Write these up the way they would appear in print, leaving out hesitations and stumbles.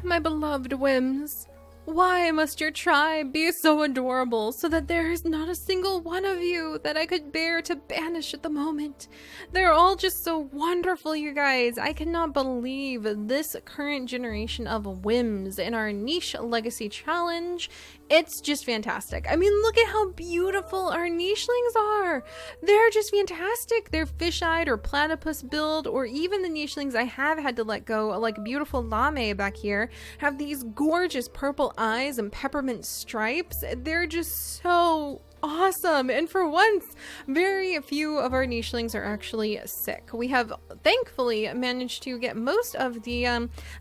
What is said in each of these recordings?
my beloved Whims, why must your tribe be so adorable so that there is not a single one of you that I could bear to banish at the moment? They're all just so wonderful, you guys. I cannot believe this current generation of Whims in our niche legacy challenge. It's just fantastic. I mean, look at how beautiful our nichelings are. They're just fantastic. They're fish-eyed or platypus build, or even the nichelings I have had to let go, like beautiful Lame back here, have these gorgeous purple eyes and peppermint stripes. They're just so awesome. And for once, very few of our nichelings are actually sick. We have thankfully managed to get most of the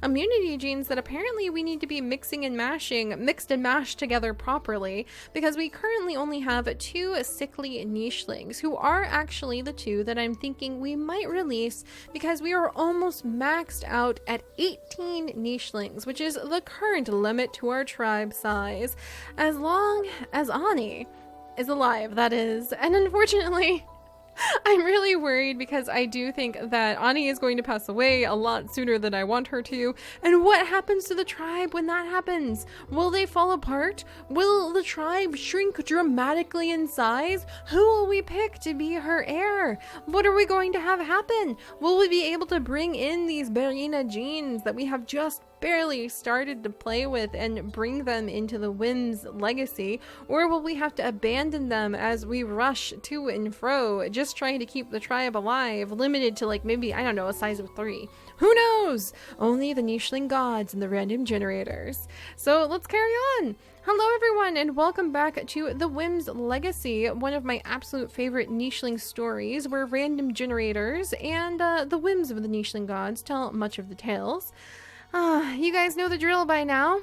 immunity genes that apparently we need to be mixed and mashed together properly, because we currently only have 2 sickly nichelings, who are actually the 2 that I'm thinking we might release, because we are almost maxed out at 18 nichelings, which is the current limit to our tribe size, as long as Ani is alive, that is. And unfortunately, I'm really worried, because I do think that Ani is going to pass away a lot sooner than I want her to. And what happens to the tribe when that happens? Will they fall apart? Will the tribe shrink dramatically in size? Who will we pick to be her heir? What are we going to have happen? Will we be able to bring in these Bearyena genes that we have just barely started to play with and bring them into the Whims legacy? Or will we have to abandon them as we rush to and fro, just trying to keep the tribe alive, limited to like maybe, I don't know, a size of 3? Who knows? Only the nicheling gods and the random generators. So let's carry on. Hello everyone, and welcome back to the Whims legacy, one of my absolute favorite nicheling stories, where random generators and the whims of the nicheling gods tell much of the tales. You guys know the drill by now.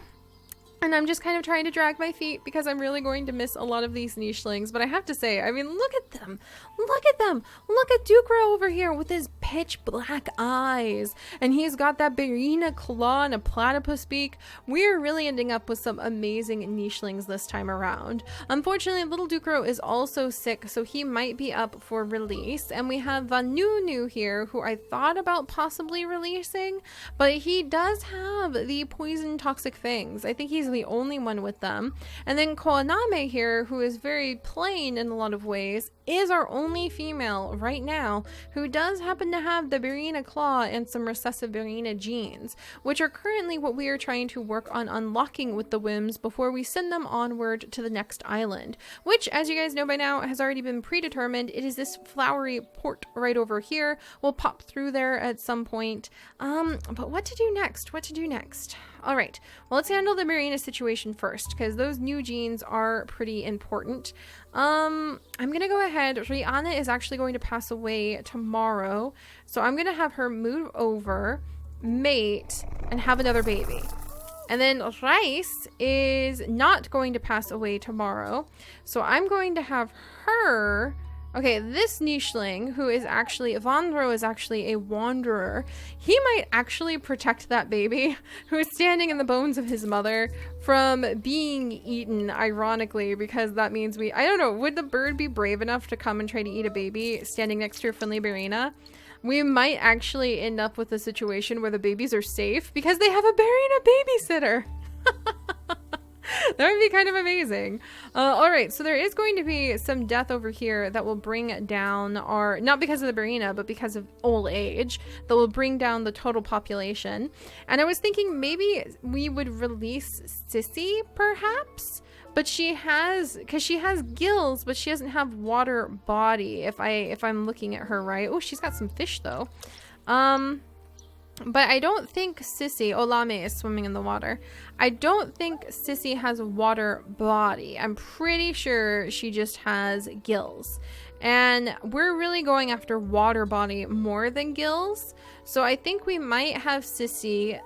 And I'm just kind of trying to drag my feet, because I'm really going to miss a lot of these nichelings. But I have to say, I mean, look at them. Look at them. Look at Dukra over here with his pitch black eyes. And he's got that Bearyena claw and a platypus beak. We're really ending up with some amazing nichelings this time around. Unfortunately, little Dukra is also sick, so he might be up for release. And we have Vanunu here, who I thought about possibly releasing, but he does have the poison toxic fangs. I think he's the only one with them. And then Koaname here, who is very plain in a lot of ways, is our only female right now who does happen to have the Bearyena claw and some recessive Bearyena genes, which are currently what we are trying to work on unlocking with the Whims before we send them onward to the next island, which, as you guys know by now, has already been predetermined. It is this flowery port right over here. We'll pop through there at some point. But what to do next? What to do next? All right, well, let's handle the Bearyena situation first, because those new genes are pretty important. I'm gonna go ahead. Rihanna is actually going to pass away tomorrow, so I'm gonna have her move over, mate, and have another baby. And then Rice is not going to pass away tomorrow, so I'm going to have her. Okay, this nicheling, who is actually, Vandro is actually a wanderer. He might actually protect that baby who is standing in the bones of his mother from being eaten, ironically, because that means I don't know, would the bird be brave enough to come and try to eat a baby standing next to a friendly Bearyena? We might actually end up with a situation where the babies are safe because they have a Bearyena babysitter. That would be kind of amazing. All right, so there is going to be some death over here that will bring down our, not because of the Bearyena, but because of old age, that will bring down the total population. And I was thinking maybe we would release Sissy, perhaps? But she has, because she has gills, but she doesn't have water body, if I'm looking at her right. Oh, she's got some fish, though. But I don't think Sissy, Olame is swimming in the water. I don't think Sissy has a water body. I'm pretty sure she just has gills. And we're really going after water body more than gills. So I think we might have Sissy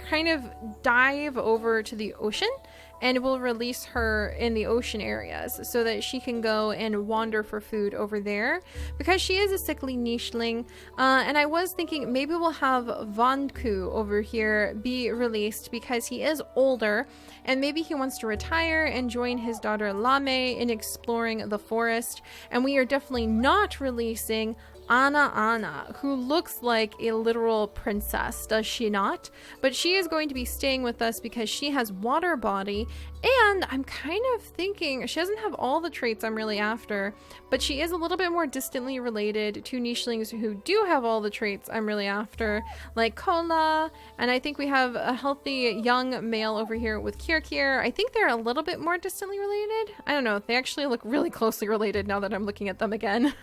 kind of dive over to the ocean, and we'll release her in the ocean areas so that she can go and wander for food over there, because she is a sickly nicheling. And I was thinking maybe we'll have Vanku over here be released because he is older, and maybe he wants to retire and join his daughter Lame in exploring the forest. And we are definitely not releasing Anna, who looks like a literal princess, does she not? But she is going to be staying with us because she has water body, and I'm kind of thinking she doesn't have all the traits I'm really after, but she is a little bit more distantly related to nichelings who do have all the traits I'm really after, like Cola, and I think we have a healthy young male over here with quirky. I think they're a little bit more distantly related. I don't know, they actually look really closely related now that I'm looking at them again.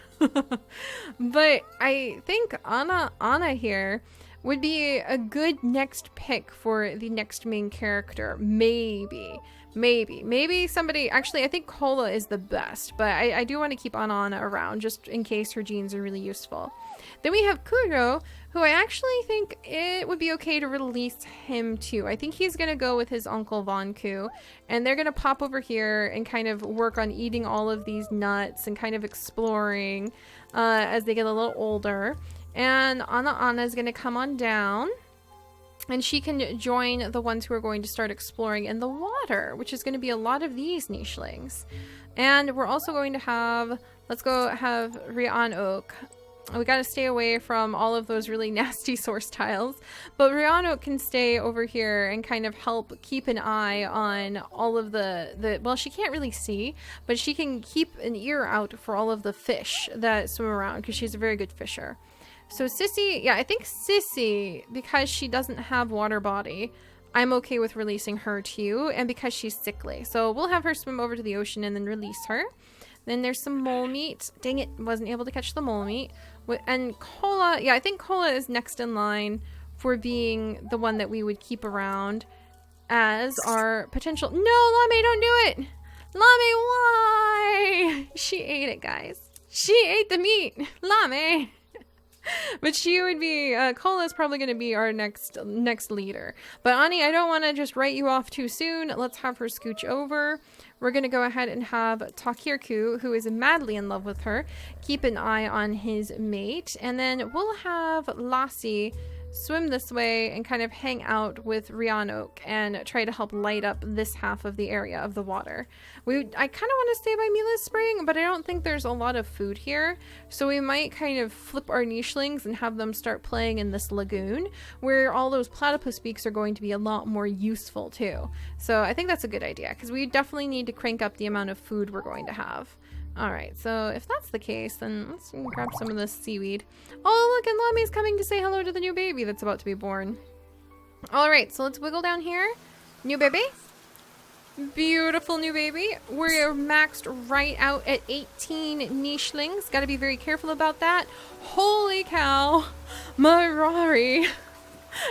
But I think Anna here would be a good next pick for the next main character. Maybe somebody, actually I think Cola is the best, but I do want to keep Anna around just in case her genes are really useful. Then we have Kuro, who I actually think it would be okay to release him too. I think he's going to go with his uncle Vonku, and they're going to pop over here and kind of work on eating all of these nuts and kind of exploring as they get a little older. And Anna is going to come on down, and she can join the ones who are going to start exploring in the water, which is going to be a lot of these nichelings. And we're also going to have, let's go have Rianok. We got to stay away from all of those really nasty source tiles, but Rianok can stay over here and kind of help keep an eye on all of the well, she can't really see, but she can keep an ear out for all of the fish that swim around because she's a very good fisher. So Sissy, yeah, I think Sissy, because she doesn't have water body, I'm okay with releasing her too, and because she's sickly. So we'll have her swim over to the ocean and then release her. Then there's some mole meat. Dang it, wasn't able to catch the mole meat. And Cola, yeah, I think Cola is next in line for being the one that we would keep around as our potential. No, Lame, don't do it! Lame, why? She ate it, guys. She ate the meat. Lame. But she would be, Cola is probably going to be our next leader. But Ani, I don't want to just write you off too soon. Let's have her scooch over. We're going to go ahead and have Takirku, who is madly in love with her, keep an eye on his mate. And then we'll have Lassie swim this way and kind of hang out with Rianok and try to help light up this half of the area of the water. I kind of want to stay by Mila's Spring, but I don't think there's a lot of food here. So we might kind of flip our nichelings and have them start playing in this lagoon where all those platypus beaks are going to be a lot more useful too. So I think that's a good idea because we definitely need to crank up the amount of food we're going to have. Alright, so if that's the case, then let's grab some of this seaweed. Oh, look, and Lami's coming to say hello to the new baby that's about to be born. Alright, so let's wiggle down here. New baby. Beautiful new baby. We're maxed right out at 18 nichelings. Gotta be very careful about that. Holy cow. My Rari.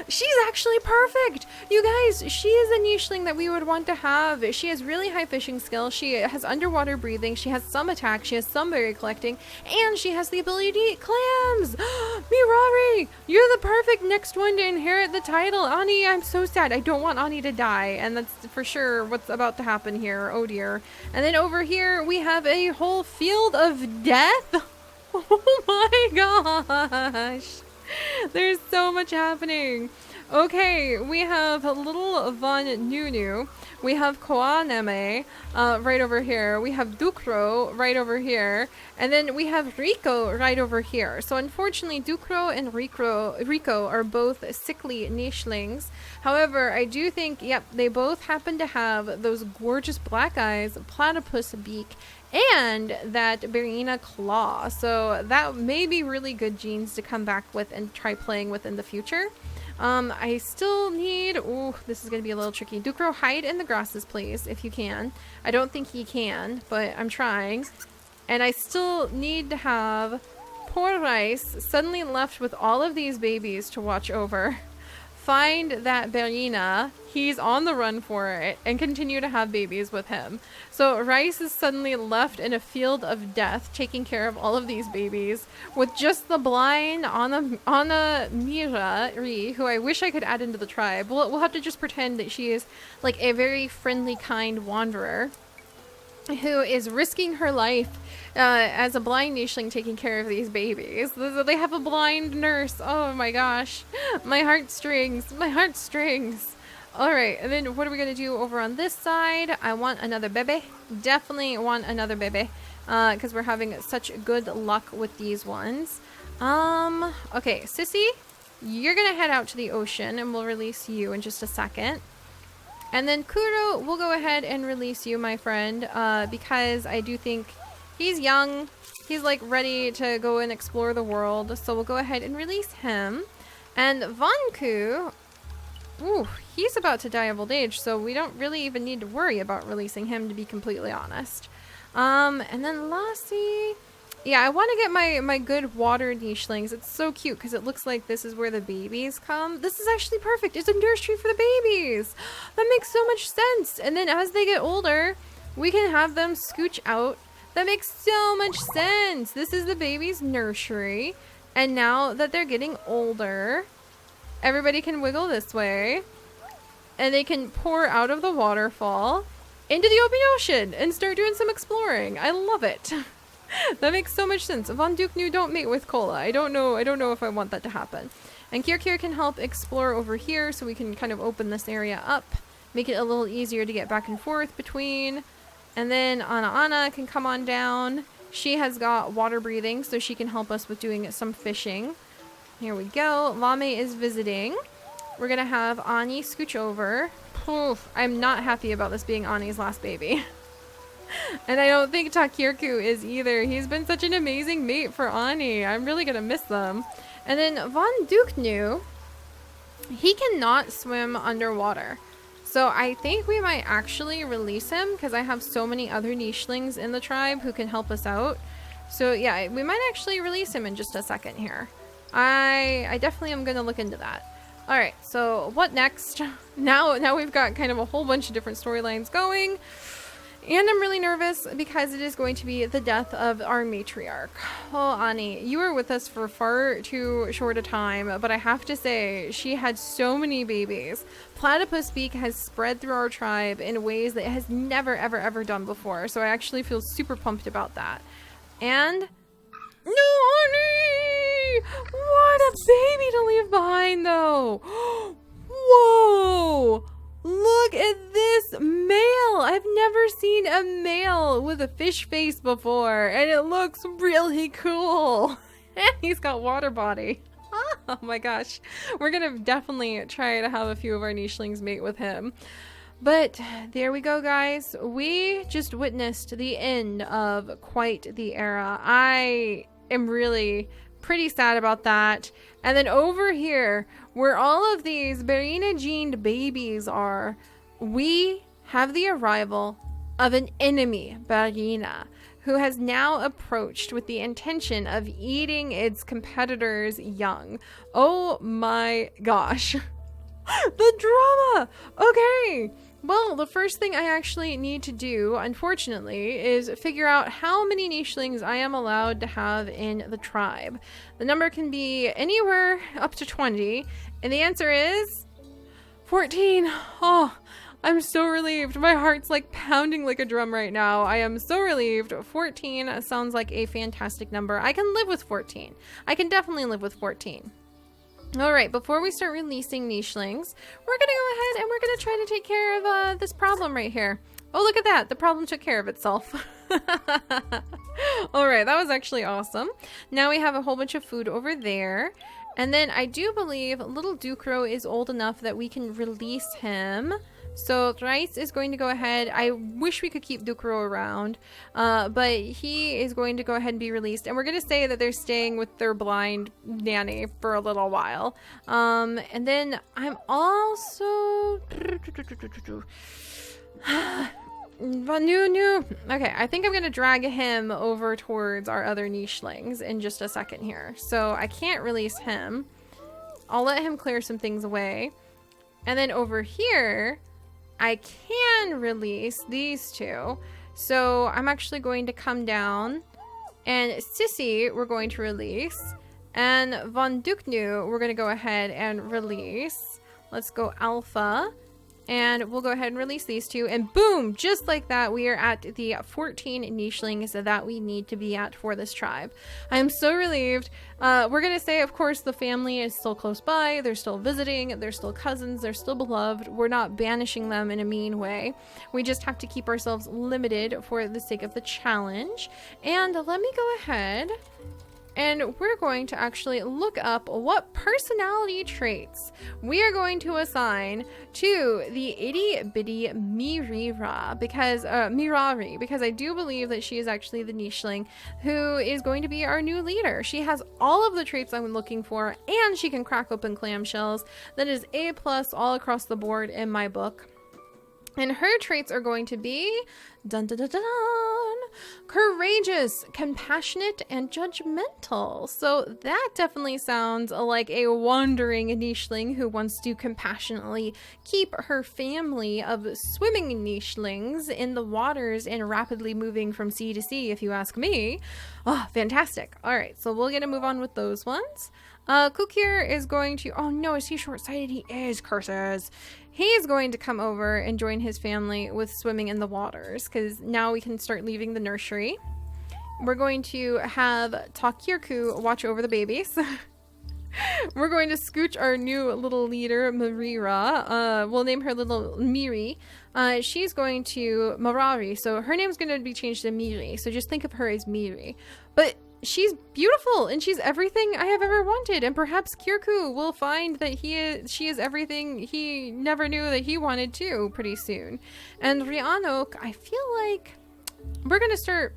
She's actually perfect! You guys, she is a nicheling that we would want to have. She has really high fishing skill, she has underwater breathing, she has some attack, she has some berry collecting, and she has the ability to eat clams! Mirari! You're the perfect next one to inherit the title! Ani, I'm so sad. I don't want Ani to die, and that's for sure what's about to happen here. Oh dear. And then over here, we have a whole field of death! Oh my gosh! There's so much happening. Okay, we have little Von Nunu. We have Koaneme right over here. We have Dukro right over here. And then we have Rico right over here. So unfortunately, Dukro and Rico are both sickly nichelings. However, I do think, yep, they both happen to have those gorgeous black eyes, platypus beak, and that Bearyena claw. So that may be really good genes to come back with and try playing with in the future. I still need, ooh, this is going to be a little tricky. Dukro, hide in the grasses, please, if you can. I don't think he can, but I'm trying. And I still need to have poor Rice suddenly left with all of these babies to watch over. Find that Bearyena, he's on the run for it, and continue to have babies with him. So Rice is suddenly left in a field of death, taking care of all of these babies, with just the blind Anna Mira, who I wish I could add into the tribe. We'll have to just pretend that she is like a very friendly, kind wanderer who is risking her life as a blind nicheling taking care of these babies. They have a blind nurse. Oh my gosh. My heartstrings. My heartstrings. Alright, and then what are we going to do over on this side? I want another bebe. Definitely want another bebe. Because we're having such good luck with these ones. Okay, Sissy, you're gonna head out to the ocean and we'll release you in just a second. And then Kuro, we'll go ahead and release you, my friend, because I do think he's young. He's like ready to go and explore the world. So we'll go ahead and release him. And Vanku, ooh, he's about to die of old age, so we don't really even need to worry about releasing him, to be completely honest. And then Lassie, yeah, I want to get my good water nichelings. It's so cute because it looks like this is where the babies come. This is actually perfect. It's a nursery for the babies. That makes so much sense. And then as they get older, we can have them scooch out. That makes so much sense. This is the baby's nursery. And now that they're getting older, everybody can wiggle this way. And they can pour out of the waterfall into the open ocean and start doing some exploring. I love it. That makes so much sense. Von Duknu, don't mate with Cola. I don't know if I want that to happen. And Kirkir can help explore over here so we can kind of open this area up, make it a little easier to get back and forth between. And then Anna can come on down. She has got water breathing, so she can help us with doing some fishing. Here we go. Lame is visiting. We're gonna have Ani scooch over. Oof, I'm not happy about this being Ani's last baby. And I don't think Takirku is either. He's been such an amazing mate for Ani. I'm really gonna miss them. And then Von Duknu, he cannot swim underwater. So I think we might actually release him because I have so many other nichelings in the tribe who can help us out. So yeah, we might actually release him in just a second here. I definitely am gonna look into that. All right, so what next? Now we've got kind of a whole bunch of different storylines going. And I'm really nervous because it is going to be the death of our matriarch. Oh, Ani, you were with us for far too short a time, but I have to say, she had so many babies. Platypus beak has spread through our tribe in ways that it has never, ever, ever done before. So I actually feel super pumped about that. And no, Ani! What a baby to leave behind, though. Whoa! Look at this male! I've never seen a male with a fish face before, and it looks really cool. And he's got water body. Oh my gosh. We're gonna definitely try to have a few of our nichelings mate with him. But there we go, guys. We just witnessed the end of quite the era. I am really pretty sad about that. And then over here, where all of these Bearyena gened babies are, we have the arrival of an enemy Bearyena who has now approached with the intention of eating its competitors young. Oh my gosh. The drama! Okay. Well, the first thing I actually need to do, unfortunately, is figure out how many nichelings I am allowed to have in the tribe. The number can be anywhere up to 20, and the answer is 14. Oh, I'm so relieved. My heart's like pounding like a drum right now. I am so relieved. 14 sounds like a fantastic number. I can live with 14. I can definitely live with 14. All right, before we start releasing nichelings, we're gonna go ahead and we're gonna try to take care of this problem right here. Oh, look at that. The problem took care of itself. All right, that was actually awesome. Now we have a whole bunch of food over there. And then I do believe little Dukro is old enough that we can release him. So Rice is going to go ahead. I wish we could keep Dukro around, but he is going to go ahead and be released. And we're going to say that they're staying with their blind nanny for a little while. And then I'm also... Okay, I think I'm going to drag him over towards our other nichelings in just a second here. So I can't release him. I'll let him clear some things away. And then over here, I can release these two. So I'm actually going to come down, and Sissy we're going to release, and Von Duknu we're going to go ahead and release. Let's go Alpha, and we'll go ahead and release these two, and boom, just like that, we are at the 14 nichelings that we need to be at for this tribe. I am so relieved. We're gonna say, of course, the family is still close by. They're still visiting. They're still cousins. They're still beloved. We're not banishing them in a mean way. We just have to keep ourselves limited for the sake of the challenge. And let me go ahead and we're going to actually look up what personality traits we are going to assign to the itty bitty Mirira, because Mirari, because I do believe that she is actually the nicheling who is going to be our new leader. She has all of the traits I'm looking for, and she can crack open clamshells. That is A+ all across the board in my book. And her traits are going to be dun, dun, dun, dun, dun, courageous, compassionate, and judgmental. So that definitely sounds like a wandering nicheling who wants to compassionately keep her family of swimming nichelings in the waters and rapidly moving from sea to sea, if you ask me. Oh, fantastic. All right, so we're going to move on with those ones. Kukir is going to, oh no, is he short-sighted? He is, curses. He's going to come over and join his family with swimming in the waters, because now we can start leaving the nursery. We're going to have Takirku watch over the babies. We're going to scooch our new little leader, Marira. We'll name her little Miri. She's going to Marari, so her name's going to be changed to Miri, so just think of her as Miri. But she's beautiful and she's everything I have ever wanted, and perhaps Kirku will find that she is everything he never knew that he wanted too pretty soon. And Ryanok, I feel like we're gonna start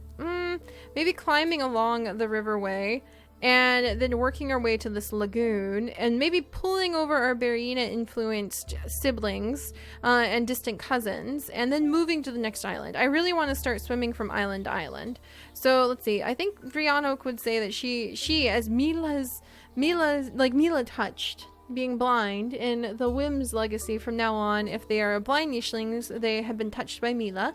maybe climbing along the riverway and then working our way to this lagoon and maybe pulling over our Bearyena influenced siblings and distant cousins, and then moving to the next island. I really want to start swimming from island to island. So let's see, I think Ryanok would say that she as Mila's like Mila touched being blind in the Whims legacy from now on. If they are blind nichelings, they have been touched by Mila.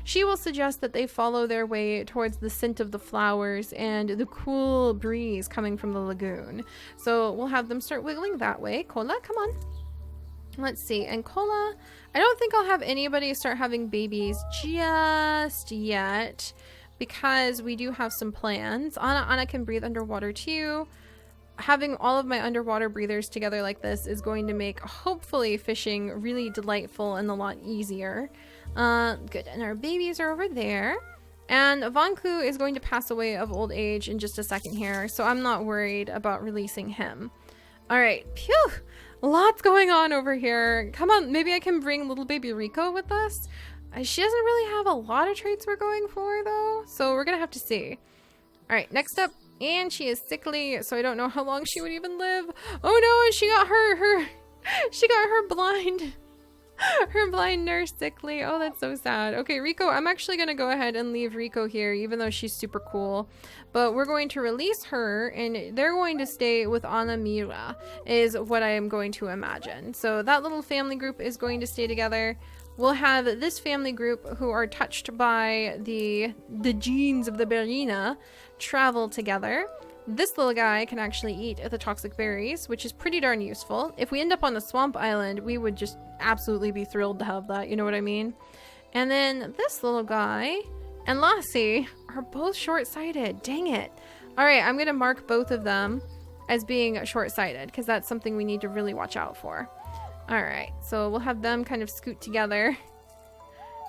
She will suggest that they follow their way towards the scent of the flowers and the cool breeze coming from the lagoon. So we'll have them start wiggling that way. Kola, come on. Let's see. And Kola, I don't think I'll have anybody start having babies just yet, because we do have some plans. Anna can breathe underwater too. Having all of my underwater breathers together like this is going to make, hopefully, fishing really delightful and a lot easier. Good, and our babies are over there. And Vanku is going to pass away of old age in just a second here, so I'm not worried about releasing him. All right, phew, lots going on over here. Come on, maybe I can bring little baby Rico with us. She doesn't really have a lot of traits we're going for though, so we're gonna have to see. All right, next up, and she is sickly, so I don't know how long she would even live. Oh no, and she got her blind her blind nurse sickly. Oh, that's so sad. Okay, Rico, I'm actually gonna go ahead and leave Rico here, even though she's super cool, but we're going to release her and they're going to stay with Anna Mira, is what I am going to imagine. So that little family group is going to stay together. We'll have this family group who are touched by the genes of the Bearyena travel together. This little guy can actually eat the toxic berries, which is pretty darn useful. If we end up on the swamp island, we would just absolutely be thrilled to have that, you know what I mean? And then this little guy and Lassie are both short-sighted. Dang it. All right, I'm gonna mark both of them as being short-sighted, because that's something we need to really watch out for. All right, so we'll have them kind of scoot together.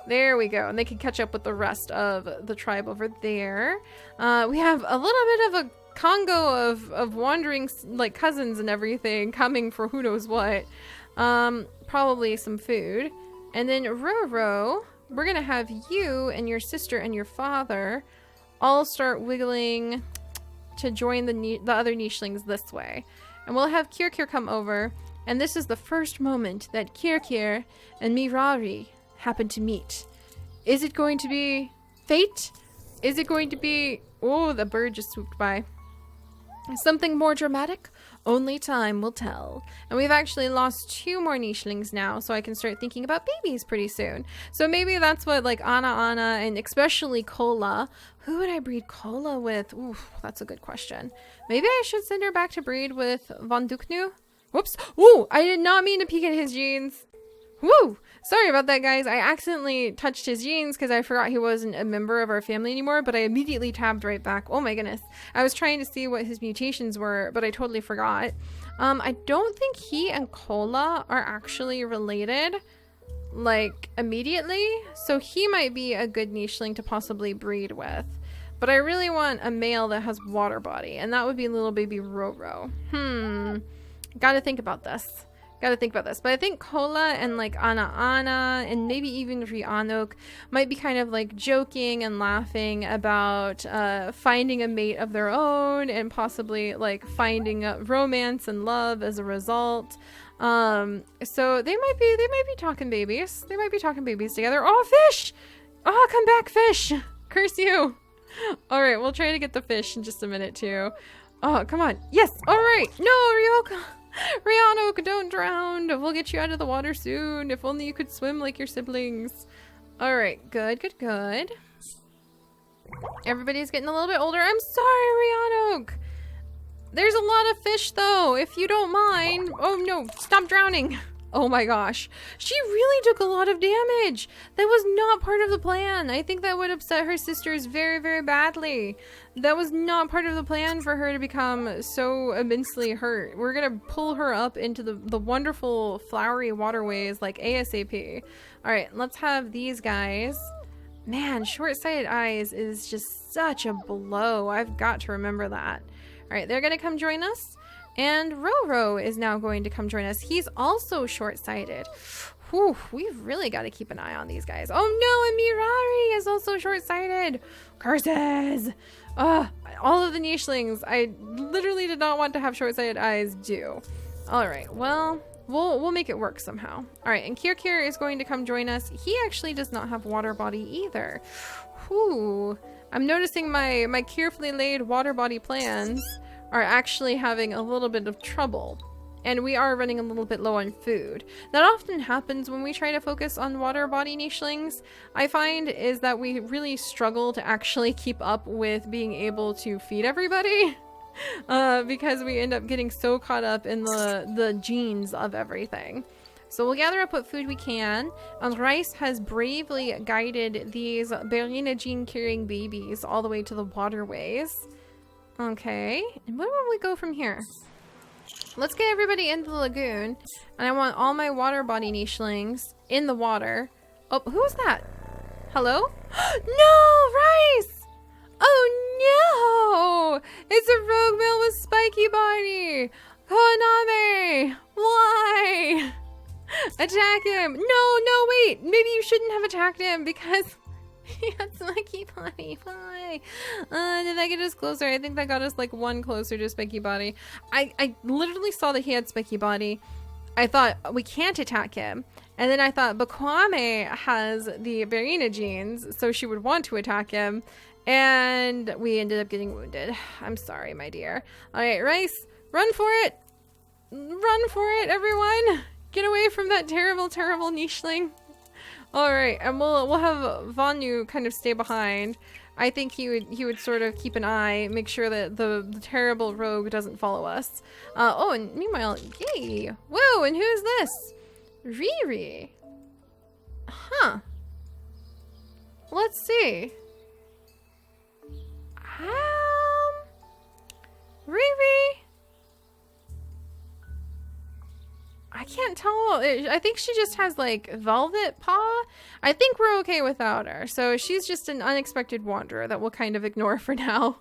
There we go, and they can catch up with the rest of the tribe over there. We have a little bit of a Congo of wandering like cousins and everything coming for who knows what. Probably some food. And then Roro, we're gonna have you and your sister and your father all start wiggling to join the other nichelings this way. And we'll have Kirkir come over, and this is the first moment that Kirkir and Mirari happen to meet. Is it going to be fate? Is it going to be... Oh, the bird just swooped by. Something more dramatic? Only time will tell. And we've actually lost 2 more nichelings now, so I can start thinking about babies pretty soon. So maybe that's what, like, Anna, and especially Kola. Who would I breed Kola with? Ooh, that's a good question. Maybe I should send her back to breed with Von Duknu? Whoops. Ooh, I did not mean to peek at his genes. Woo! Sorry about that, guys. I accidentally touched his genes because I forgot he wasn't a member of our family anymore, but I immediately tabbed right back. Oh my goodness. I was trying to see what his mutations were, but I totally forgot. I don't think he and Kola are actually related, like, immediately, so he might be a good nicheling to possibly breed with. But I really want a male that has water body, and that would be little baby Roro. Gotta think about this. But I think Kola and like Ana and maybe even Rianok might be kind of like joking and laughing about finding a mate of their own and possibly like finding romance and love as a result. So they might be talking babies. They might be talking babies together. Oh, fish! Oh, come back, fish! Curse you! All right, we'll try to get the fish in just a minute too. Oh, come on. Yes. All right. No, Ryoka. Rihanna, don't drown. We'll get you out of the water soon. If only you could swim like your siblings. All right. Good. Everybody's getting a little bit older. I'm sorry, Rihanna. There's a lot of fish though, if you don't mind. Oh no, stop drowning. Oh my gosh. She really took a lot of damage. That was not part of the plan. I think that would upset her sisters very, very badly. That was not part of the plan for her to become so immensely hurt. We're gonna pull her up into the wonderful flowery waterways like ASAP. All right, let's have these guys. Man, short-sighted eyes is just such a blow. I've got to remember that. All right, they're gonna come join us. And Roro is now going to come join us. He's also short-sighted. Whew, we've really got to keep an eye on these guys. Oh no, and Mirari is also short-sighted. Curses! All of the nichelings I literally did not want to have short-sighted eyes do. All right, well, we'll make it work somehow. All right, and Kirkir is going to come join us. He actually does not have water body either. Whew. I'm noticing my carefully laid water body plans are actually having a little bit of trouble, and we are running a little bit low on food. That often happens when we try to focus on water body nichelings. I find is that we really struggle to actually keep up with being able to feed everybody because we end up getting so caught up in the genes of everything. So we'll gather up what food we can, and Rice has bravely guided these Bearyena gene carrying babies all the way to the waterways. Okay, and where will we go from here? Let's get everybody into the lagoon, and I want all my water body nichelings in the water. Oh, who is that? Hello? No, Rice! Oh no! It's a rogue male with spiky body! Koname! Why? Attack him! No, wait! Maybe you shouldn't have attacked him because he had spiky body. Why? Did that get us closer? I think that got us like one closer to spiky body. I literally saw that he had spiky body. I thought we can't attack him. And then I thought Bakwame has the Bearyena genes, so she would want to attack him. And we ended up getting wounded. I'm sorry, my dear. All right, Rice, run for it. Run for it, everyone. Get away from that terrible, terrible nicheling. All right, and we'll have Vanu kind of stay behind. I think he would sort of keep an eye, make sure that the terrible rogue doesn't follow us. Oh, and meanwhile, yay! Whoa, and who's this? Riri. Huh. Let's see. Riri. I can't tell. I think she just has like velvet paw. I think we're okay without her. So she's just an unexpected wanderer that we'll kind of ignore for now.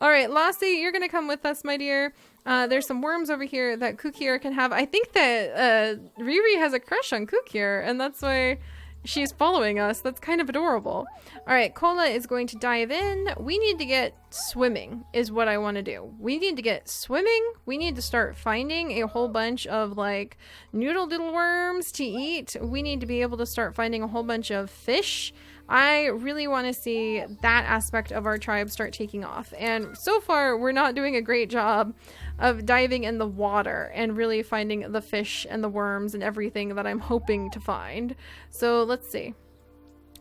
All right, Lassie, you're going to come with us, my dear. There's some worms over here that Kukir can have. I think that Riri has a crush on Kukir, and that's why she's following us. That's kind of adorable. All right, Kola is going to dive in. We need to get swimming is what I want to do. We need to get swimming. We need to start finding a whole bunch of like noodle diddle worms to eat. We need to be able to start finding a whole bunch of fish. I really want to see that aspect of our tribe start taking off. And so far, we're not doing a great job of diving in the water and really finding the fish and the worms and everything that I'm hoping to find. So let's see.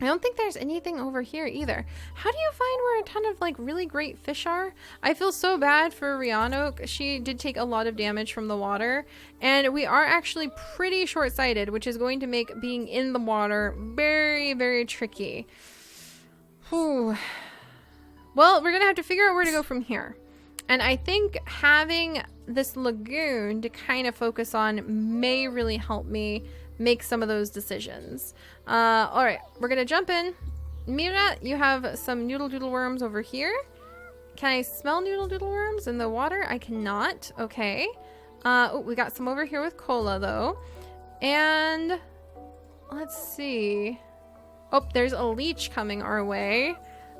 I don't think there's anything over here either. How do you find where a ton of like really great fish are? I feel so bad for Rihanna. She did take a lot of damage from the water, and we are actually pretty short-sighted, which is going to make being in the water very, very tricky. Whew. Well, we're gonna have to figure out where to go from here. And I think having this lagoon to kind of focus on may really help me make some of those decisions. All right, we're gonna jump in. Mira, you have some noodle doodle worms over here. Can I smell noodle doodle worms in the water? I cannot. Okay. Oh, we got some over here with cola though. And let's see. Oh, there's a leech coming our way.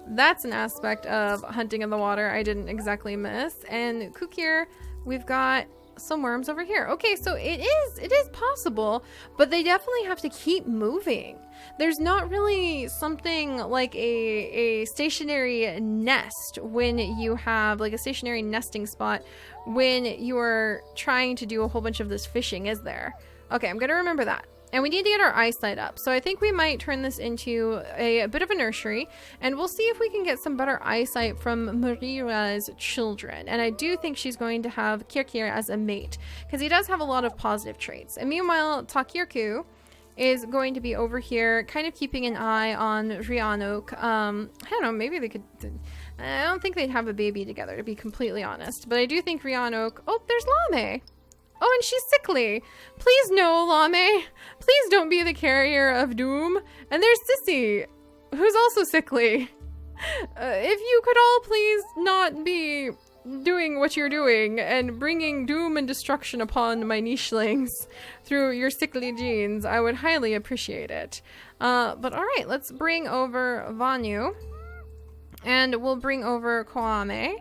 That's an aspect of hunting in the water I didn't exactly miss. And Kukir, we've got some worms over here. Okay, so it is possible, but they definitely have to keep moving. There's not really something like a stationary nest when you have like a stationary nesting spot when you are trying to do a whole bunch of this fishing, is there? Okay, I'm gonna remember that. And we need to get our eyesight up. So I think we might turn this into a bit of a nursery, and we'll see if we can get some better eyesight from Marira's children. And I do think she's going to have Kirkir as a mate, because he does have a lot of positive traits. And meanwhile, Takirku is going to be over here kind of keeping an eye on Rianok. I don't know, maybe they could... I don't think they'd have a baby together, to be completely honest. But I do think Rianok... Oh, there's Lame! Oh, and she's sickly. Please no, Lame. Please don't be the carrier of doom. And there's Sissy, who's also sickly. If you could all please not be doing what you're doing and bringing doom and destruction upon my nichelings through your sickly genes, I would highly appreciate it. But all right, let's bring over Vanu. And we'll bring over Kwame.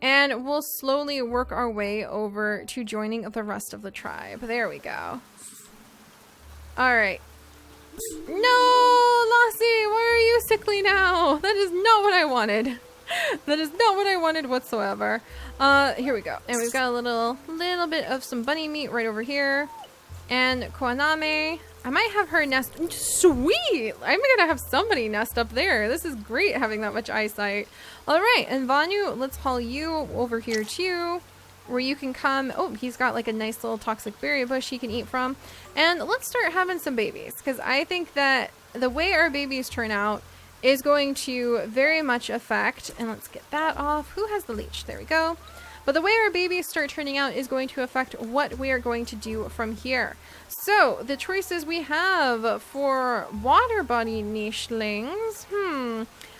And we'll slowly work our way over to joining the rest of the tribe. There we go. Alright. No, Lassie, why are you sickly now? That is not what I wanted. That is not what I wanted whatsoever. Here we go. And we've got a little bit of some bunny meat right over here. And Kwaname, I might have her nest. Sweet! I'm gonna have somebody nest up there. This is great having that much eyesight. Alright, and Vanu, let's haul you over here too, where you can come. Oh, he's got like a nice little toxic berry bush he can eat from. And let's start having some babies, because I think that the way our babies turn out is going to very much affect, and let's get that off. Who has the leech? There we go. But the way our babies start turning out is going to affect what we are going to do from here. So, the choices we have for water body nichelings,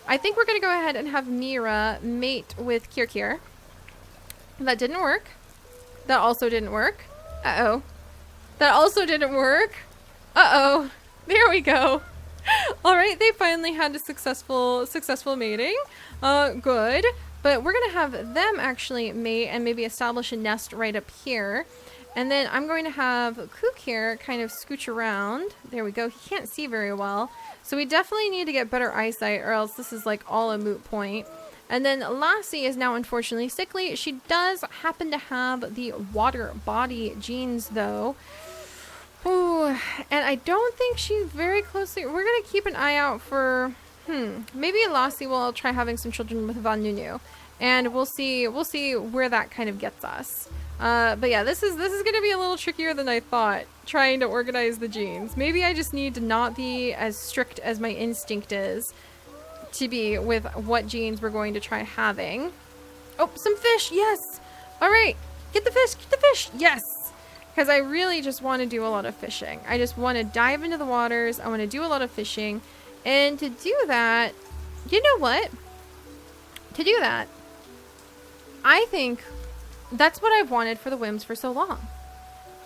I think we're going to go ahead and have Mira mate with Kirkir. That didn't work. That also didn't work. Uh-oh. That also didn't work. Uh-oh. There we go. All right, they finally had a successful mating. Good. But we're going to have them actually mate and maybe establish a nest right up here. And then I'm going to have Kukir kind of scooch around. There we go. He can't see very well. So we definitely need to get better eyesight, or else this is like all a moot point. And then Lassie is now unfortunately sickly. She does happen to have the water body genes though. Ooh, and I don't think she's very closely... We're going to keep an eye out for... Maybe Lassie will try having some children with Van Nunu. And we'll see where that kind of gets us. But yeah, this is going to be a little trickier than I thought, trying to organize the genes. Maybe I just need to not be as strict as my instinct is to be with what genes we're going to try having. Oh, some fish, yes! Alright, get the fish, yes! Because I really just want to do a lot of fishing. I just want to dive into the waters, I want to do a lot of fishing. And to do that, you know what? To do that, I think that's what I've wanted for the Whims for so long.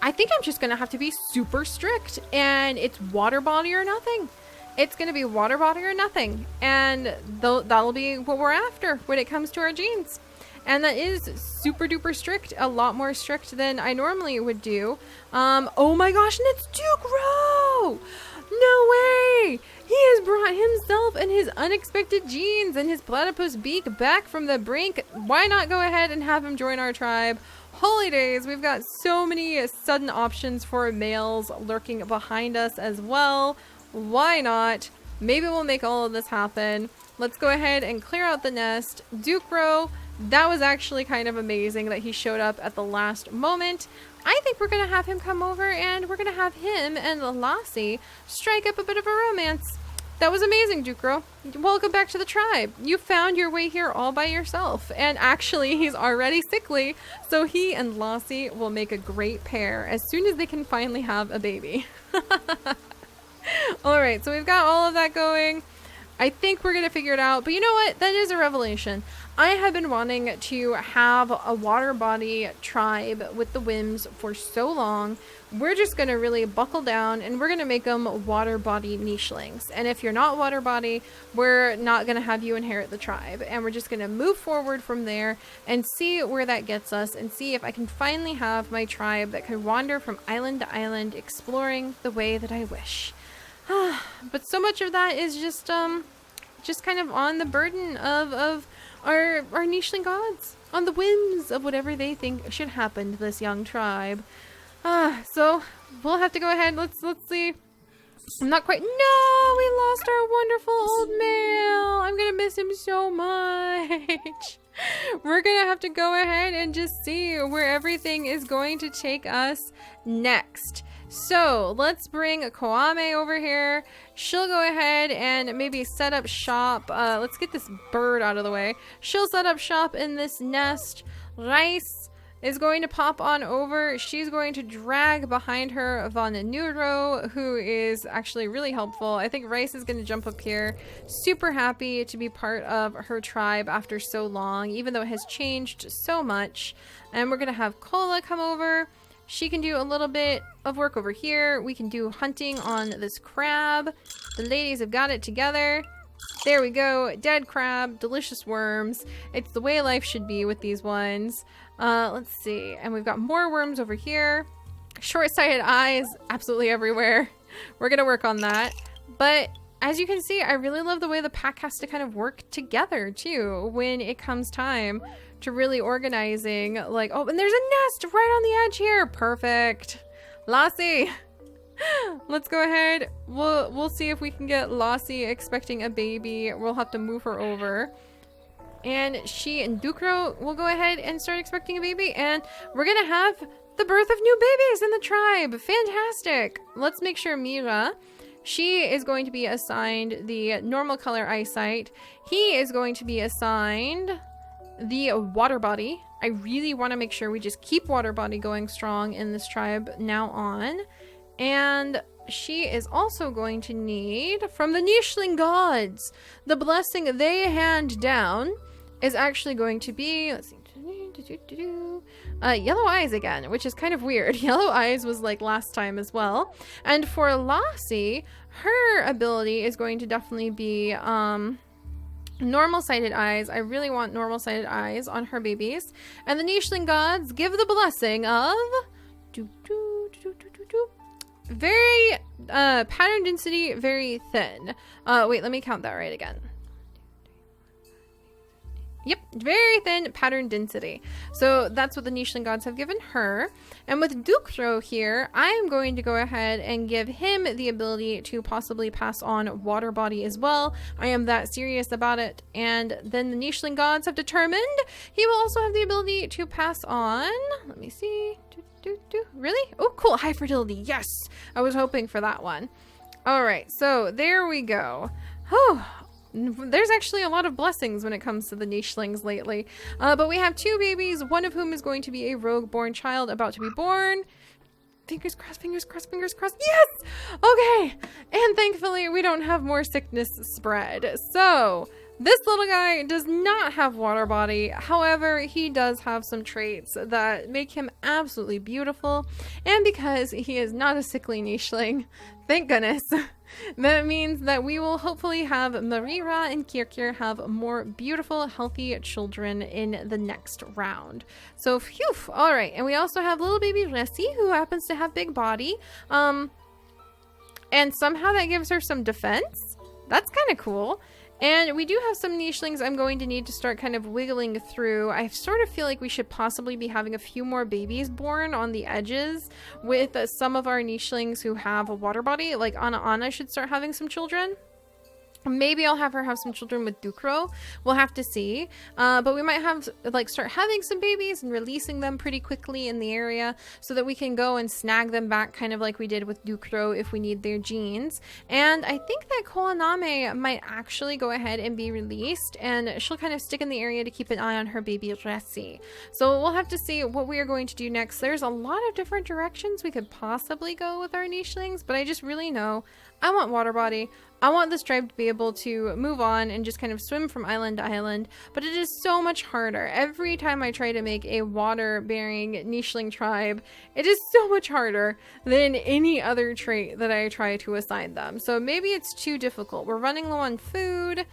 I think I'm just going to have to be super strict, and it's water body or nothing. It's going to be water body or nothing. And that'll be what we're after when it comes to our genes. And that is super duper strict, a lot more strict than I normally would do. Oh my gosh, and it's Ducro! No way! He has brought himself and his unexpected genes and his platypus beak back from the brink. Why not go ahead and have him join our tribe? Holy days, we've got so many sudden options for males lurking behind us as well. Why not? Maybe we'll make all of this happen. Let's go ahead and clear out the nest. Ducro, that was actually kind of amazing that he showed up at the last moment. I think we're going to have him come over and we're going to have him and Lassie strike up a bit of a romance. That was amazing, Ducro. Welcome back to the tribe. You found your way here all by yourself. And actually, he's already sickly, so he and Lassie will make a great pair as soon as they can finally have a baby. Alright, so we've got all of that going. I think we're gonna figure it out, but you know what? That is a revelation. I have been wanting to have a water body tribe with the Whims for so long. We're just gonna really buckle down and we're gonna make them water body nichelings. And if you're not water body, we're not gonna have you inherit the tribe. And we're just gonna move forward from there and see where that gets us and see if I can finally have my tribe that can wander from island to island, exploring the way that I wish. But so much of that is just kind of on the burden of our nicheling gods, on the whims of whatever they think should happen to this young tribe. So we'll have to go ahead. Let's see. I'm not quite. No, we lost our wonderful old male. I'm gonna miss him so much. We're gonna have to go ahead and just see where everything is going to take us next. So let's bring Kwame over here. She'll go ahead and maybe set up shop. Let's get this bird out of the way. She'll set up shop in this nest. Rice is going to pop on over. She's going to drag behind her Von Neuro, who is actually really helpful. I think Rice is going to jump up here. Super happy to be part of her tribe after so long, even though it has changed so much. And we're going to have Cola come over. She can do a little bit of work over here. We can do hunting on this crab. The ladies have got it together. There we go. Dead crab, delicious worms. It's the way life should be with these ones. Let's see. And we've got more worms over here. Short-sighted eyes absolutely everywhere. We're gonna work on that. But as you can see, I really love the way the pack has to kind of work together too when it comes time to really organizing. Like, oh, and there's a nest right on the edge here. Perfect. Lassie. Let's go ahead. We'll see if we can get Lassie expecting a baby. We'll have to move her over. And she and Dukro will go ahead and start expecting a baby. And we're going to have the birth of new babies in the tribe. Fantastic. Let's make sure Mira, she is going to be assigned the normal color eyesight. He is going to be assigned the water body. I really want to make sure we just keep water body going strong in this tribe now on. And she is also going to need, from the nicheling gods, the blessing they hand down is actually going to be, let's see, yellow eyes again, which is kind of weird. Yellow eyes was like last time as well. And for Lassie, her ability is going to definitely be normal sighted eyes. I really want normal sighted eyes on her babies. And the nicheling gods give the blessing of very pattern density, very thin. Wait, let me count that right again. Yep, very thin pattern density. So that's what the nicheling gods have given her. And with Dukro here, I'm going to go ahead and give him the ability to possibly pass on water body as well. I am that serious about it. And then the nicheling gods have determined he will also have the ability to pass on, let me see, really? Oh, cool, high fertility, yes! I was hoping for that one. All right, so there we go. Oh, there's actually a lot of blessings when it comes to the nichelings lately. But we have two babies, one of whom is going to be a rogue-born child about to be born. Fingers crossed, fingers crossed, fingers crossed. Yes! Okay. And thankfully, we don't have more sickness spread. So this little guy does not have water body. However, he does have some traits that make him absolutely beautiful. And because he is not a sickly nicheling, thank goodness, that means that we will hopefully have Marira and Kirkir have more beautiful, healthy children in the next round. So, phew, all right. And we also have little baby Ressi, who happens to have big body. And somehow that gives her some defense. That's kind of cool. And we do have some nichelings I'm going to need to start kind of wiggling through. I sort of feel like we should possibly be having a few more babies born on the edges with some of our nichelings who have a water body. Like Anna should start having some children. Maybe I'll have her have some children with Dukro. We'll have to see. But we might have start having some babies and releasing them pretty quickly in the area so that we can go and snag them back kind of like we did with Dukro if we need their genes. And I think that Koaname might actually go ahead and be released, and she'll kind of stick in the area to keep an eye on her baby Ressi. So we'll have to see what we are going to do next. There's a lot of different directions we could possibly go with our nichelings, but I just really know I want water body. I want this tribe to be able able to move on and just kind of swim from island to island, but it is so much harder. Every time I try to make a water-bearing nicheling tribe, it is so much harder than any other trait that I try to assign them. So maybe it's too difficult. We're running low on food,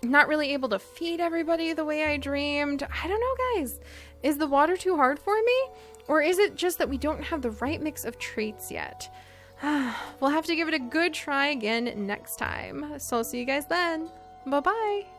not really able to feed everybody the way I dreamed. I don't know, guys. Is the water too hard for me? Or is it just that we don't have the right mix of traits yet? We'll have to give it a good try again next time. So I'll see you guys then. Bye-bye.